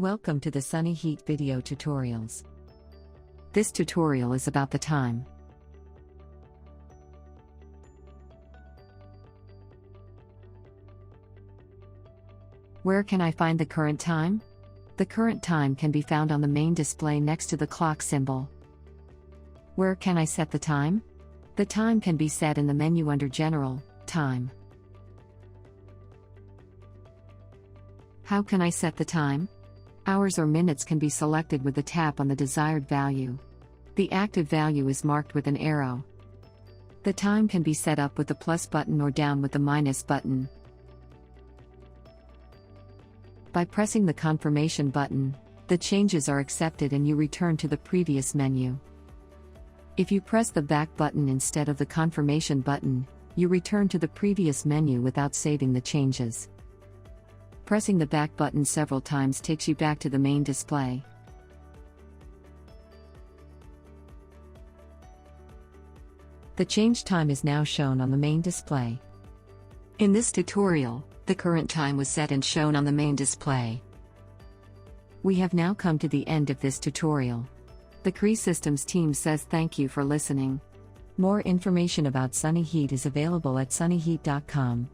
Welcome to the Sunny Heat video tutorials. This tutorial is about the time. Where can I find the current time? The current time can be found on the main display next to the clock symbol. Where can I set the time? The time can be set in the menu under General, Time. How can I set the time? Hours or minutes can be selected with the tap on the desired value. The active value is marked with an arrow. The time can be set up with the plus button or down with the minus button. By pressing the confirmation button, the changes are accepted and you return to the previous menu. If you press the back button instead of the confirmation button, you return to the previous menu without saving the changes. Pressing the back button several times takes you back to the main display. The change time is now shown on the main display. In this tutorial, the current time was set and shown on the main display. We have now come to the end of this tutorial. The Cree Systems team says thank you for listening. More information about Sunny Heat is available at sunnyheat.com.